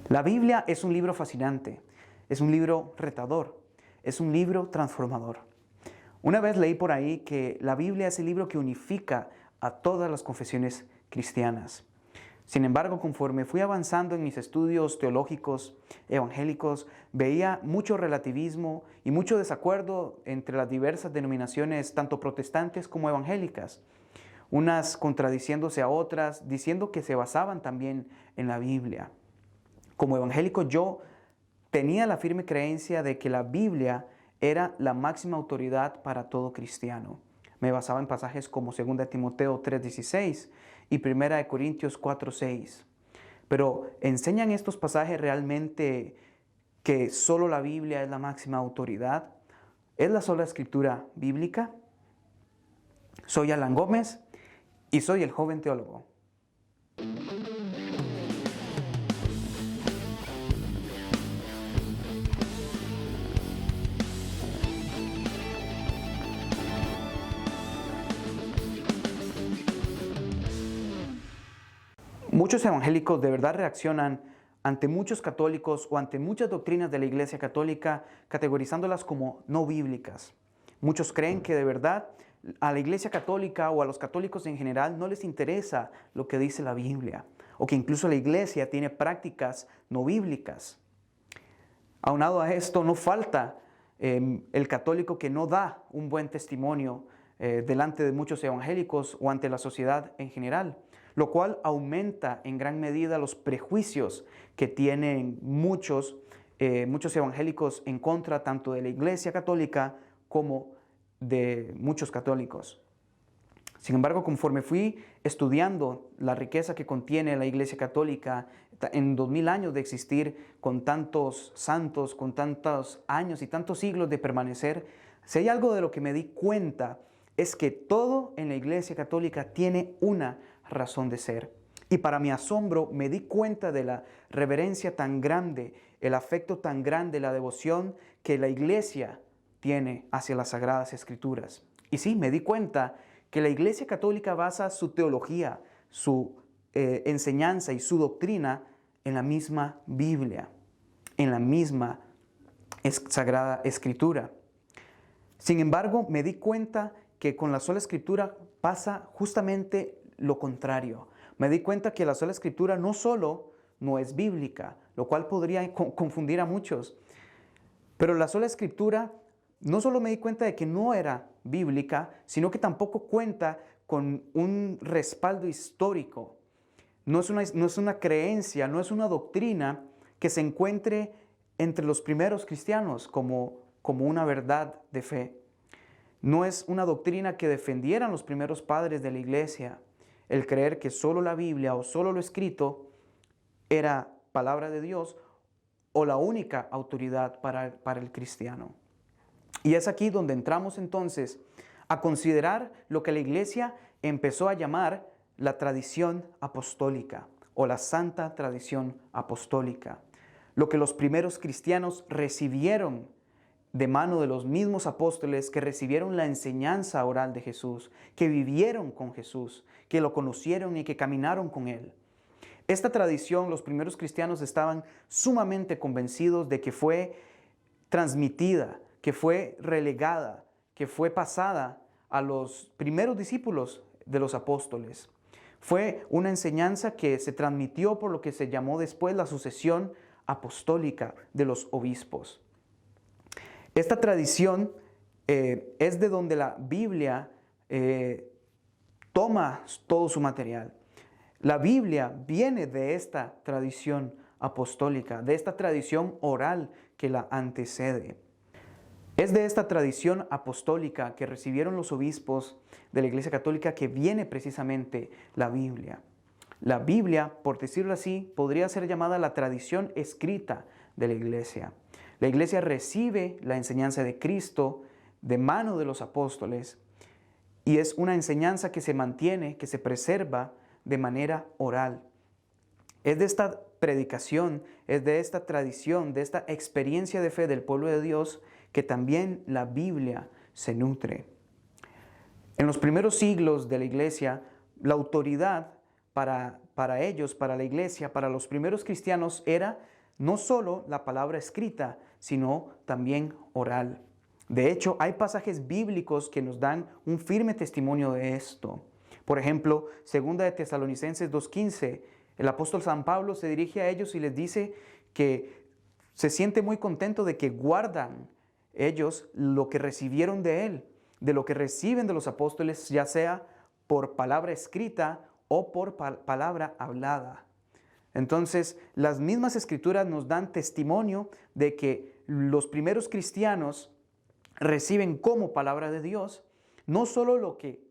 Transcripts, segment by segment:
La Biblia es un libro fascinante, es un libro retador, es un libro transformador. Una vez leí por ahí que la Biblia es el libro que unifica a todas las confesiones cristianas. Sin embargo, conforme fui avanzando en mis estudios teológicos, evangélicos, veía mucho relativismo y mucho desacuerdo entre las diversas denominaciones, tanto protestantes como evangélicas. Unas contradiciéndose a otras, diciendo que se basaban también en la Biblia. Como evangélico yo tenía la firme creencia de que la Biblia era la máxima autoridad para todo cristiano. Me basaba en pasajes como 2 Timoteo 3:16 y 1 Corintios 4:6. Pero ¿enseñan estos pasajes realmente que solo la Biblia es la máxima autoridad? ¿Es la sola escritura bíblica? Soy Alan Gómez y soy el joven teólogo. Muchos evangélicos de verdad reaccionan ante muchos católicos o ante muchas doctrinas de la Iglesia Católica categorizándolas como no bíblicas. Muchos creen que de verdad a la Iglesia Católica o a los católicos en general no les interesa lo que dice la Biblia o que incluso la Iglesia tiene prácticas no bíblicas. Aunado a esto, no falta el católico que no da un buen testimonio delante de muchos evangélicos o ante la sociedad en general, lo cual aumenta en gran medida los prejuicios que tienen muchos evangélicos en contra tanto de la Iglesia Católica como de muchos católicos. Sin embargo, conforme fui estudiando la riqueza que contiene la Iglesia Católica en 2000 años de existir, con tantos santos, con tantos años y tantos siglos de permanecer, si hay algo de lo que me di cuenta es que todo en la Iglesia Católica tiene una razón de ser. Y para mi asombro me di cuenta de la reverencia tan grande, el afecto tan grande, la devoción que la Iglesia tiene hacia las Sagradas Escrituras. Y sí, me di cuenta que la Iglesia Católica basa su teología, su enseñanza y su doctrina en la misma Biblia, en la misma Sagrada Escritura. Sin embargo, me di cuenta que con la sola Escritura pasa justamente lo contrario. Me di cuenta que la sola Escritura no solo no es bíblica, lo cual podría confundir a muchos, pero la sola Escritura no solo me di cuenta de que no era bíblica, sino que tampoco cuenta con un respaldo histórico. No es una creencia, no es una doctrina que se encuentre entre los primeros cristianos como una verdad de fe. No es una doctrina que defendieran los primeros padres de la Iglesia, el creer que solo la Biblia o solo lo escrito era palabra de Dios o la única autoridad para el cristiano. Y es aquí donde entramos entonces a considerar lo que la Iglesia empezó a llamar la tradición apostólica o la santa tradición apostólica. Lo que los primeros cristianos recibieron de mano de los mismos apóstoles que recibieron la enseñanza oral de Jesús, que vivieron con Jesús, que lo conocieron y que caminaron con Él. Esta tradición, los primeros cristianos estaban sumamente convencidos de que fue transmitida, que fue relegada, que fue pasada a los primeros discípulos de los apóstoles. Fue una enseñanza que se transmitió por lo que se llamó después la sucesión apostólica de los obispos. Esta tradición es de donde la Biblia toma todo su material. La Biblia viene de esta tradición apostólica, de esta tradición oral que la antecede. Es de esta tradición apostólica que recibieron los obispos de la Iglesia Católica que viene precisamente la Biblia. La Biblia, por decirlo así, podría ser llamada la tradición escrita de la Iglesia. La Iglesia recibe la enseñanza de Cristo de mano de los apóstoles y es una enseñanza que se mantiene, que se preserva de manera oral. Es de esta predicación, es de esta tradición, de esta experiencia de fe del pueblo de Dios que también la Biblia se nutre. En los primeros siglos de la Iglesia, la autoridad para ellos, para la Iglesia, para los primeros cristianos, era no solo la palabra escrita, sino también oral. De hecho, hay pasajes bíblicos que nos dan un firme testimonio de esto. Por ejemplo, 2 de Tesalonicenses 2:15, el apóstol San Pablo se dirige a ellos y les dice que se siente muy contento de que guardan ellos lo que recibieron de él, de lo que reciben de los apóstoles, ya sea por palabra escrita o por palabra hablada. Entonces, las mismas escrituras nos dan testimonio de que los primeros cristianos reciben como palabra de Dios no solo lo que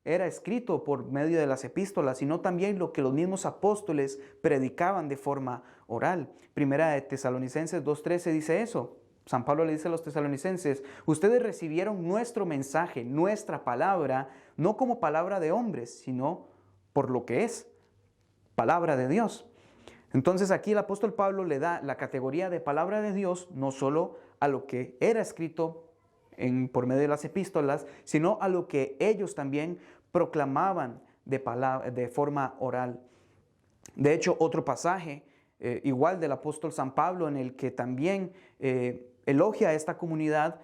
era escrito por medio de las epístolas, sino también lo que los mismos apóstoles predicaban de forma oral. Primera de Tesalonicenses 2:13 dice eso. San Pablo le dice a los tesalonicenses: ustedes recibieron nuestro mensaje, nuestra palabra, no como palabra de hombres, sino por lo que es palabra de Dios. Entonces aquí el apóstol Pablo le da la categoría de palabra de Dios no solo a lo que era escrito por medio de las epístolas, sino a lo que ellos también proclamaban de forma oral. De hecho, otro pasaje igual del apóstol San Pablo, en el que también elogia a esta comunidad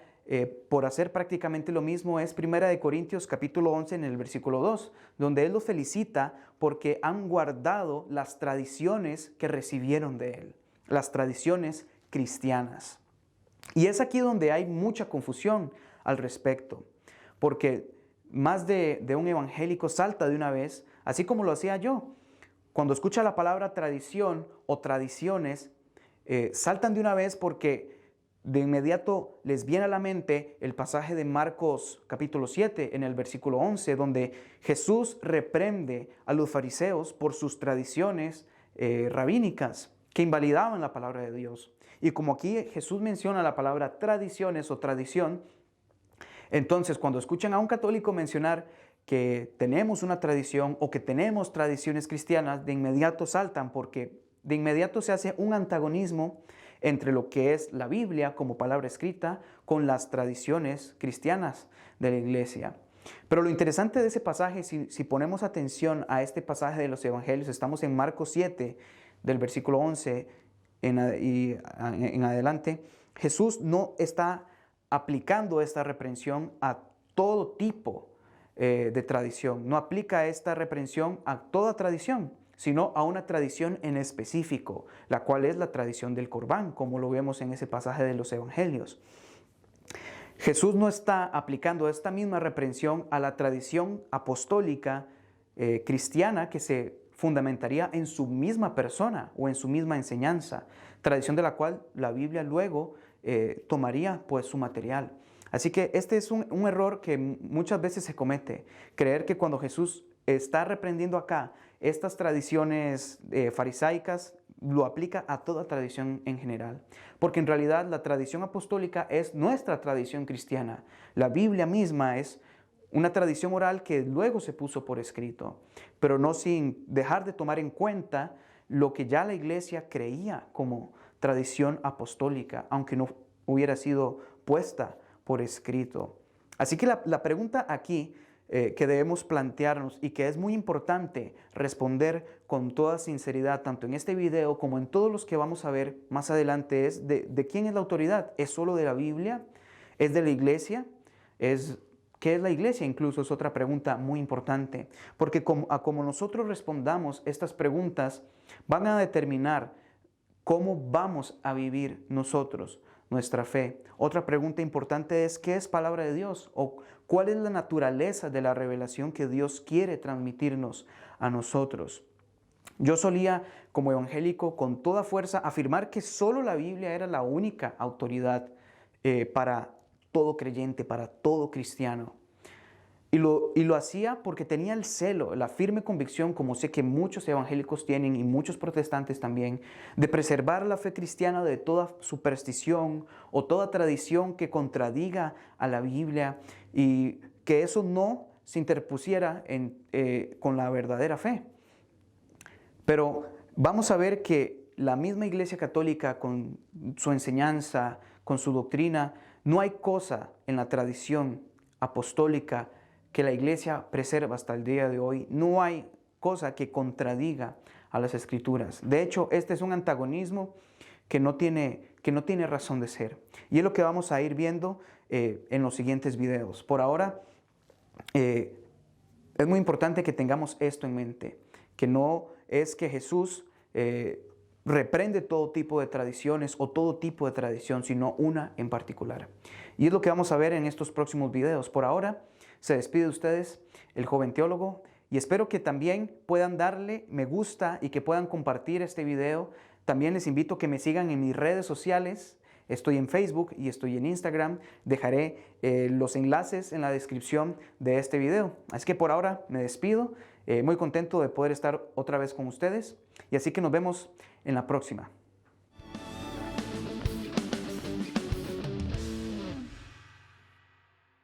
por hacer prácticamente lo mismo, es 1 Corintios capítulo 11 en el versículo 2, donde él los felicita porque han guardado las tradiciones que recibieron de él, las tradiciones cristianas. Y es aquí donde hay mucha confusión al respecto, porque más de un evangélico salta de una vez, así como lo hacía yo. Cuando escucha la palabra tradición o tradiciones, saltan de una vez porque de inmediato les viene a la mente el pasaje de Marcos capítulo 7 en el versículo 11, donde Jesús reprende a los fariseos por sus tradiciones rabínicas que invalidaban la palabra de Dios. Y como aquí Jesús menciona la palabra tradiciones o tradición, entonces cuando escuchan a un católico mencionar que tenemos una tradición o que tenemos tradiciones cristianas, de inmediato saltan porque de inmediato se hace un antagonismo entre lo que es la Biblia como palabra escrita con las tradiciones cristianas de la iglesia. Pero lo interesante de ese pasaje, si ponemos atención a este pasaje de los evangelios, estamos en Marcos 7, del versículo 11 en adelante, Jesús no está aplicando esta reprensión a todo tipo de tradición. No aplica esta reprensión a toda tradición, sino a una tradición en específico, la cual es la tradición del Corbán, como lo vemos en ese pasaje de los evangelios. Jesús no está aplicando esta misma reprensión a la tradición apostólica cristiana que se fundamentaría en su misma persona o en su misma enseñanza, tradición de la cual la Biblia luego tomaría pues su material. Así que este es un error que muchas veces se comete, creer que cuando Jesús está reprendiendo acá estas tradiciones farisaicas, lo aplica a toda tradición en general. Porque en realidad la tradición apostólica es nuestra tradición cristiana. La Biblia misma es una tradición oral que luego se puso por escrito, pero no sin dejar de tomar en cuenta lo que ya la iglesia creía como tradición apostólica, aunque no hubiera sido puesta por escrito. Así que la pregunta aquí que debemos plantearnos y que es muy importante responder con toda sinceridad, tanto en este video como en todos los que vamos a ver más adelante, es ¿de quién es la autoridad? ¿Es solo de la Biblia? ¿Es de la iglesia? ¿Qué es la iglesia? Incluso es otra pregunta muy importante, porque como nosotros respondamos estas preguntas, van a determinar cómo vamos a vivir nosotros nuestra fe. Otra pregunta importante es: ¿qué es palabra de Dios? ¿O cuál es la naturaleza de la revelación que Dios quiere transmitirnos a nosotros? Yo solía, como evangélico, con toda fuerza afirmar que solo la Biblia era la única autoridad para todo creyente, para todo cristiano. Y lo hacía porque tenía el celo, la firme convicción, como sé que muchos evangélicos tienen y muchos protestantes también, de preservar la fe cristiana de toda superstición o toda tradición que contradiga a la Biblia, y que eso no se interpusiera con la verdadera fe. Pero vamos a ver que la misma Iglesia Católica, con su enseñanza, con su doctrina, no hay cosa en la tradición apostólica que la iglesia preserva hasta el día de hoy. No hay cosa que contradiga a las Escrituras. De hecho, este es un antagonismo que no tiene razón de ser. Y es lo que vamos a ir viendo en los siguientes videos. Por ahora, es muy importante que tengamos esto en mente, que no es que Jesús reprende todo tipo de tradiciones o todo tipo de tradición, sino una en particular. Y es lo que vamos a ver en estos próximos videos. Por ahora, se despide de ustedes el joven teólogo y espero que también puedan darle me gusta y que puedan compartir este video. También les invito a que me sigan en mis redes sociales. Estoy en Facebook y estoy en Instagram. Dejaré los enlaces en la descripción de este video. Así que por ahora me despido. Muy contento de poder estar otra vez con ustedes. Y así que nos vemos en la próxima.